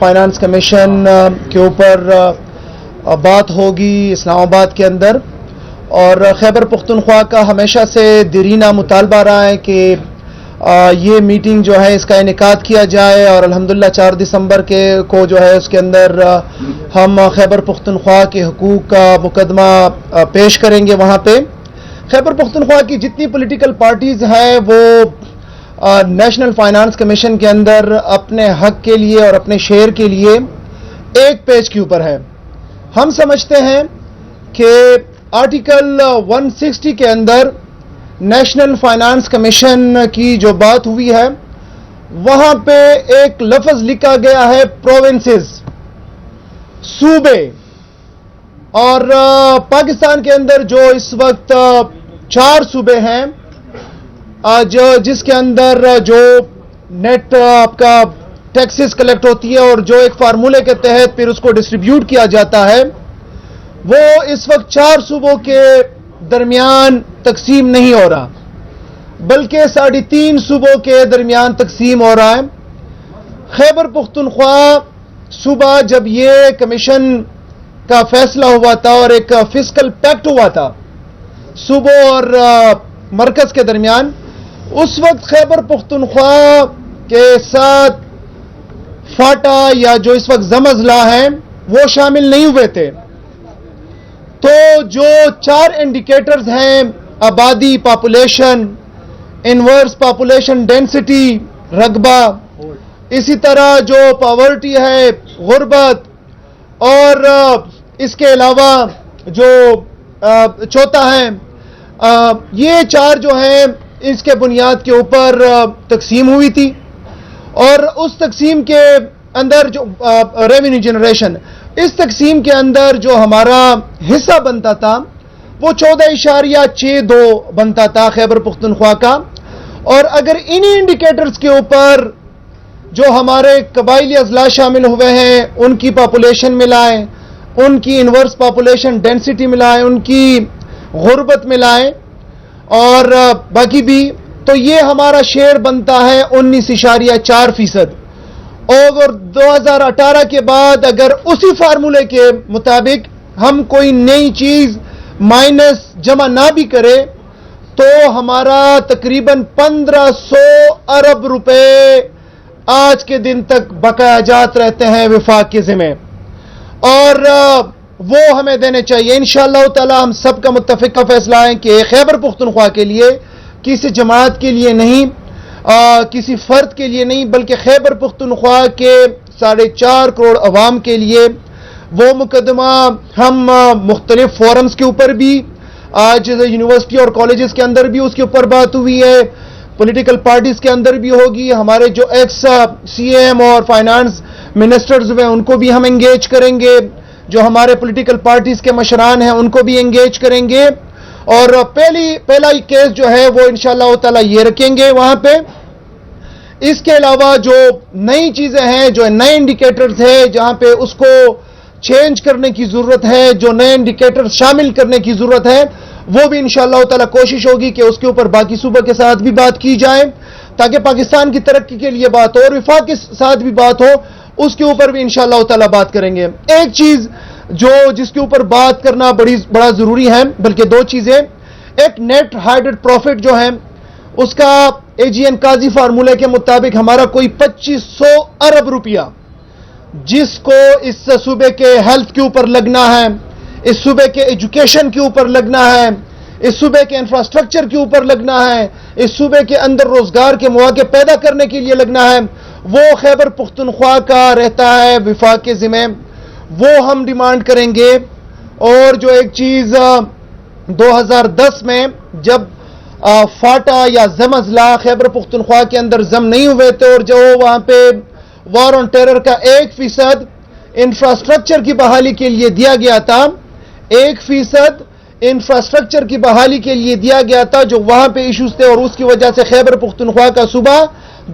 Finance commission کے اوپر بات ہوگی اسلام آباد کے اندر، اور خیبر پختونخوا کا ہمیشہ سے دیرینہ مطالبہ رہا ہے کہ یہ میٹنگ جو ہے اس کا انعقاد کیا جائے، اور الحمدللہ 4 دسمبر کو جو ہے اس کے اندر ہم خیبر پختونخوا کے حقوق کا مقدمہ پیش کریں گے. وہاں پہ خیبر پختونخوا کی جتنی پولیٹیکل پارٹیز ہیں وہ نیشنل فائنانس کمیشن کے اندر اپنے حق کے لیے اور اپنے شیئر کے لیے ایک پیج کے اوپر ہے. ہم سمجھتے ہیں کہ آرٹیکل 160 کے اندر نیشنل فائنانس کمیشن کی جو بات ہوئی ہے وہاں پہ ایک لفظ لکھا گیا ہے پروونسز، صوبے، اور پاکستان کے اندر جو اس وقت 4 صوبے ہیں جس کے اندر جو نیٹ آپ کا ٹیکسز کلیکٹ ہوتی ہے اور جو ایک فارمولے کے تحت پھر اس کو ڈسٹریبیوٹ کیا جاتا ہے، وہ اس وقت 4 صوبوں کے درمیان تقسیم نہیں ہو رہا بلکہ 3.5 صوبوں کے درمیان تقسیم ہو رہا ہے. خیبر پختونخوا صوبہ جب یہ کمیشن کا فیصلہ ہوا تھا اور ایک فسکل پیکٹ ہوا تھا صوبوں اور مرکز کے درمیان، اس وقت خیبر پختونخوا کے ساتھ فاٹا یا جو اس وقت زم اضلاع ہیں وہ شامل نہیں ہوئے تھے. تو جو 4 انڈیکیٹرز ہیں، آبادی، پاپولیشن، انورس پاپولیشن ڈینسٹی، رقبہ، اسی طرح جو پاورٹی ہے، غربت، اور اس کے علاوہ جو چوتھا ہے، یہ 4 جو ہیں اس کے بنیاد کے اوپر تقسیم ہوئی تھی. اور اس تقسیم کے اندر جو ریونیو جنریشن، اس تقسیم کے اندر جو ہمارا حصہ بنتا تھا وہ 14.62 بنتا تھا خیبر پختونخوا کا. اور اگر انہی انڈیکیٹرز کے اوپر جو ہمارے قبائلی اضلاع شامل ہوئے ہیں ان کی پاپولیشن ملائیں، ان کی انورس پاپولیشن ڈینسٹی ملائیں، ان کی غربت ملائیں اور باقی بھی، تو یہ ہمارا شیئر بنتا ہے 19.4%. اور 2018 کے بعد اگر اسی فارمولے کے مطابق ہم کوئی نئی چیز مائنس جمع نہ بھی کرے تو ہمارا تقریباً 1500 ارب روپے آج کے دن تک بقایا جات رہتے ہیں وفاق کے ذمہ، اور وہ ہمیں دینے چاہیے. انشاءاللہ تعالی ہم سب کا متفقہ فیصلہ ہے کہ خیبر پختونخوا کے لیے، کسی جماعت کے لیے نہیں، کسی فرد کے لیے نہیں، بلکہ خیبر پختونخوا کے 4.5 کروڑ عوام کے لیے وہ مقدمہ ہم مختلف فورمز کے اوپر بھی، آج یونیورسٹی اور کالجز کے اندر بھی اس کے اوپر بات ہوئی ہے، پولیٹیکل پارٹیز کے اندر بھی ہوگی، ہمارے جو ایکس سی ایم اور فائنانس منسٹرز ہوئے ان کو بھی ہم انگیج کریں گے، جو ہمارے پولیٹیکل پارٹیز کے مشران ہیں ان کو بھی انگیج کریں گے. اور پہلا کیس جو ہے وہ انشاءاللہ تعالی یہ رکھیں گے وہاں پہ. اس کے علاوہ جو نئی چیزیں ہیں، جو نئے انڈیکیٹرز ہیں جہاں پہ اس کو چینج کرنے کی ضرورت ہے، جو نئے انڈیکیٹر شامل کرنے کی ضرورت ہے، وہ بھی انشاءاللہ تعالی کوشش ہوگی کہ اس کے اوپر باقی صوبوں کے ساتھ بھی بات کی جائے تاکہ پاکستان کی ترقی کے لیے بات ہو اور وفاق کے ساتھ بھی بات ہو. اس کے اوپر بھی انشاءاللہ تعالی بات کریں گے. ایک چیز جس کے اوپر بات کرنا بڑا ضروری ہے، بلکہ 2 چیزیں. ایک نیٹ ہائیڈڈ پروفٹ جو ہے اس کا اے جی این قاضی فارمولے کے مطابق ہمارا کوئی 2500 ارب روپیہ جس کو اس صوبے کے ہیلتھ کے اوپر لگنا ہے، اس صوبے کے ایجوکیشن کے اوپر لگنا ہے، اس صوبے کے انفراسٹرکچر کے اوپر لگنا ہے، اس صوبے کے اندر روزگار کے مواقع پیدا کرنے کے لیے لگنا ہے، وہ خیبر پختونخوا کا رہتا ہے وفاق کے ذمہ. وہ ہم ڈیمانڈ کریں گے. اور جو ایک چیز 2010 میں جب فاٹا یا زم اضلاع خیبر پختونخوا کے اندر زم نہیں ہوئے تھے اور جو وہاں پہ وار آن ٹیرر کا 1% انفراسٹرکچر کی بحالی کے لیے دیا گیا تھا، 1% انفراسٹرکچر کی بحالی کے لیے دیا گیا تھا جو وہاں پہ ایشوز تھے، اور اس کی وجہ سے خیبر پختونخوا کا صوبہ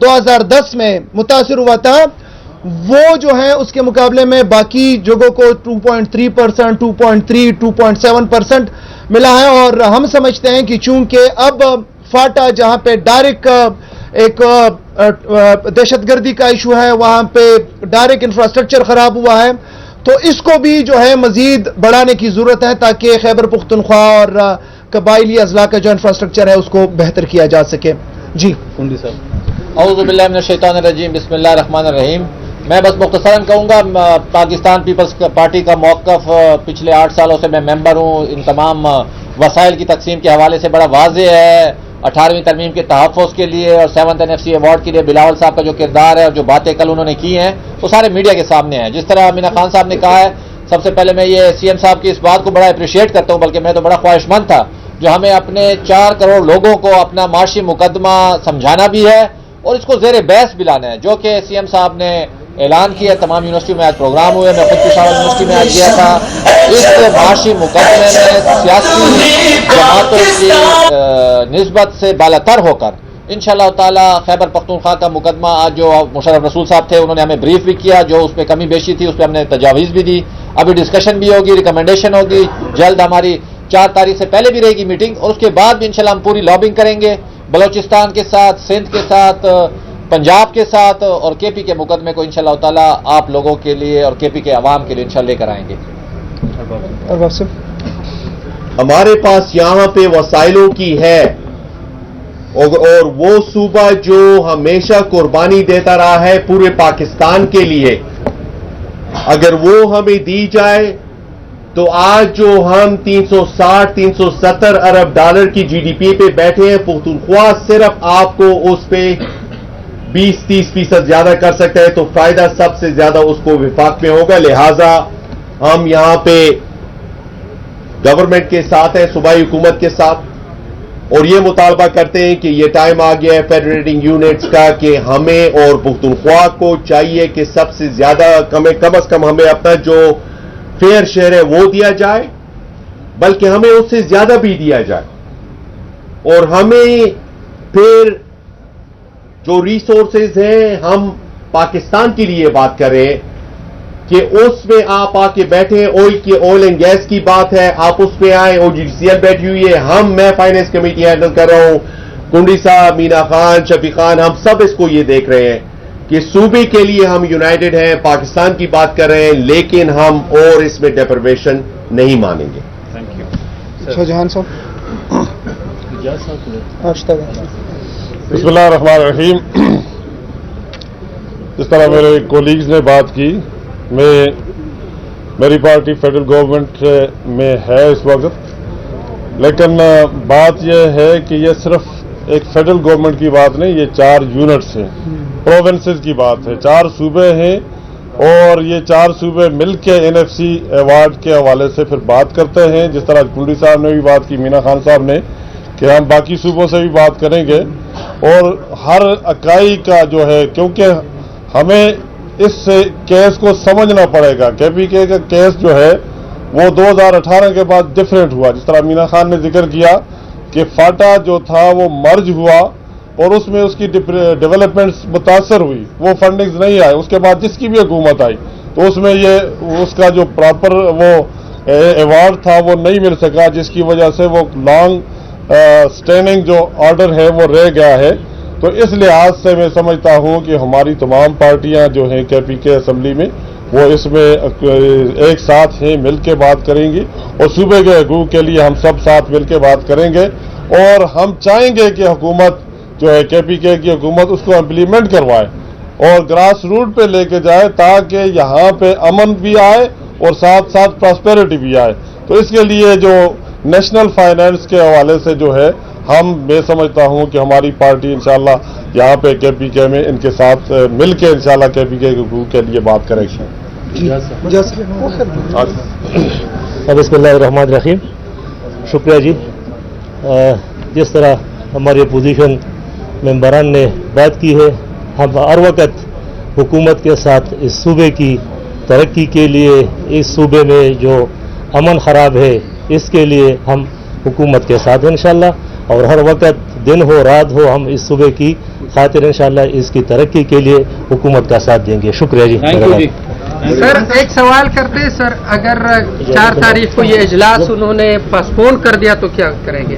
2010 میں متاثر ہوا تھا. وہ جو ہے اس کے مقابلے میں باقی جگہوں کو 2.3%، 2.3%، 2.7% ملا ہے. اور ہم سمجھتے ہیں کہ چونکہ اب فاٹا جہاں پہ ڈائریکٹ ایک دہشت گردی کا ایشو ہے, وہاں پہ ڈائریکٹ انفراسٹرکچر خراب ہوا ہے, تو اس کو بھی جو ہے مزید بڑھانے کی ضرورت ہے تاکہ خیبر پختونخوا اور قبائلی اضلاع کا جو انفراسٹرکچر ہے اس کو بہتر کیا جا سکے. جی کنڈی صاحب. اعوذ باللہ من الشیطان الرجیم, بسم اللہ الرحمن الرحیم. میں بس مختصراً کہوں گا, پاکستان پیپلز پارٹی کا موقف پچھلے 8 سالوں سے میں ممبر ہوں, ان تمام وسائل کی تقسیم کے حوالے سے بڑا واضح ہے. 18ویں ترمیم کے تحفظ کے لیے اور 7th NFC ایوارڈ کے لیے بلاول صاحب کا جو کردار ہے اور جو باتیں کل انہوں نے کی ہیں وہ سارے میڈیا کے سامنے ہیں. جس طرح مینا خان صاحب نے کہا ہے, سب سے پہلے میں یہ CM صاحب کی اس بات کو بڑا اپریشیٹ کرتا ہوں, بلکہ میں تو بڑا خواہش مند تھا جو ہمیں اپنے 4 کروڑ لوگوں کو اپنا معاشی مقدمہ سمجھانا بھی ہے اور اس کو زیر بحث بھی لانا ہے, جو کہ CM صاحب نے اعلان کیا. تمام یونیورسٹیوں میں آج پروگرام ہوئے, میں خود پشاور یونیورسٹی میں آج گیا تھا. اس معاشی مقدمے میں سیاسی جماعتوں کی نسبت سے بالاتر ہو کر انشاءاللہ تعالی خیبر پختونخوا کا مقدمہ, آج جو مشرف رسول صاحب تھے انہوں نے ہمیں بریف بھی کیا, جو اس پہ کمی بیشی تھی اس پہ ہم نے تجاویز بھی دی. ابھی ڈسکشن بھی ہوگی, ریکمنڈیشن ہوگی, جلد ہماری 4 تاریخ سے پہلے بھی رہے گی میٹنگ, اور اس کے بعد بھی انشاءاللہ ہم پوری لابنگ کریں گے بلوچستان کے ساتھ, سندھ کے ساتھ, پنجاب کے ساتھ, اور KP کے مقدمے کو انشاءاللہ تعالی آپ لوگوں کے لیے اور KP کے عوام کے لیے انشاءاللہ لے کر آئیں گے. ہمارے پاس یہاں پہ وسائلوں کی ہے, اور وہ صوبہ جو ہمیشہ قربانی دیتا رہا ہے پورے پاکستان کے لیے, اگر وہ ہمیں دی جائے تو آج جو ہم 360-370 ارب ڈالر کی GDP پہ بیٹھے ہیں, پختونخوا صرف آپ کو اس پہ 20-30% زیادہ کر سکتا ہے, تو فائدہ سب سے زیادہ اس کو وفاق میں ہوگا. لہذا ہم یہاں پہ گورنمنٹ کے ساتھ ہیں, صوبائی حکومت کے ساتھ, اور یہ مطالبہ کرتے ہیں کہ یہ ٹائم آ گیا ہے فیڈریٹنگ یونٹس کا کہ ہمیں اور پختونخوا کو چاہیے کہ سب سے زیادہ کم از کم ہمیں اپنا جو فیئر شیئر ہے وہ دیا جائے, بلکہ ہمیں اس سے زیادہ بھی دیا جائے. اور ہمیں پھر جو ریسورسز ہیں, ہم پاکستان کے لیے بات کریں کہ اس میں آپ آ کے بیٹھے, آئل اینڈ گیس کی بات ہے, آپ اس پہ آئیں, OGCL بیٹھی ہوئی ہے, میں فائنینس کمیٹی ہینڈل کر رہا ہوں, کنڈی صاحب, مینا خان, شفیق خان, ہم سب اس کو یہ دیکھ رہے ہیں کہ صوبے کے لیے ہم یونائٹڈ ہیں, پاکستان کی بات کر رہے ہیں, لیکن ہم اور اس میں ڈیپریویشن نہیں مانیں گے. شاہجہان صاحب. بسم اللہ الرحمن الرحیم. جس طرح میرے کولیگز نے بات کی, میری پارٹی فیڈرل گورنمنٹ میں ہے اس وقت, لیکن بات یہ ہے کہ یہ صرف ایک فیڈرل گورنمنٹ کی بات نہیں, یہ 4 یونٹس ہیں, پروونسز کی بات ہے, 4 صوبے ہیں, اور یہ 4 صوبے مل کے NFC ایوارڈ کے حوالے سے پھر بات کرتے ہیں. جس طرح کنڈی صاحب نے بھی بات کی, مینا خان صاحب نے, کہ ہم باقی صوبوں سے بھی بات کریں گے, اور ہر اکائی کا جو ہے, کیونکہ ہمیں اس کیس کو سمجھنا پڑے گا. KPK کا کیس جو ہے وہ 2018 کے بعد ڈفرینٹ ہوا. جس طرح مینا خان نے ذکر کیا کہ فاٹا جو تھا وہ مرج ہوا اور اس میں اس کی ڈیولپمنٹس متاثر ہوئی, وہ فنڈنگز نہیں آئے. اس کے بعد جس کی بھی حکومت آئی تو اس میں یہ اس کا جو پراپر وہ ایوارڈ تھا وہ نہیں مل سکا, جس کی وجہ سے وہ لانگ اسٹینڈنگ جو آرڈر ہے وہ رہ گیا ہے. تو اس لحاظ سے میں سمجھتا ہوں کہ ہماری تمام پارٹیاں جو ہیں KPK اسمبلی میں وہ اس میں ایک ساتھ ہیں, مل کے بات کریں گی, اور صوبے کے حقوق کے لیے ہم سب ساتھ مل کے بات کریں گے. اور ہم چاہیں گے کہ حکومت جو ہے KPK کی حکومت اس کو امپلیمنٹ کروائے اور گراس روٹ پہ لے کے جائے, تاکہ یہاں پہ امن بھی آئے اور ساتھ ساتھ پراسپیرٹی بھی آئے. تو اس کے لیے جو نیشنل فائنینس کے حوالے سے جو ہے, میں سمجھتا ہوں کہ ہماری پارٹی انشاءاللہ یہاں پہ KPK میں ان کے ساتھ مل کے انشاءاللہ KPK کے حقوق کے لیے بات کریں گے. بسم اللہ الرحمن الرحیم. شکریہ جی. جس طرح ہماری اپوزیشن ممبران نے بات کی ہے, ہم ہر وقت حکومت کے ساتھ اس صوبے کی ترقی کے لیے, اس صوبے میں جو امن خراب ہے اس کے لیے ہم حکومت کے ساتھ انشاءاللہ, اور ہر وقت دن ہو رات ہو ہم اس صوبے کی خاطر انشاءاللہ اس کی ترقی کے لیے حکومت کا ساتھ دیں گے. شکریہ جی. سر ایک سوال کرتے ہیں سر, اگر 4 تاریخ کو یہ اجلاس انہوں نے پاسپون کر دیا تو کیا کریں گے؟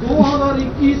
2021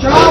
4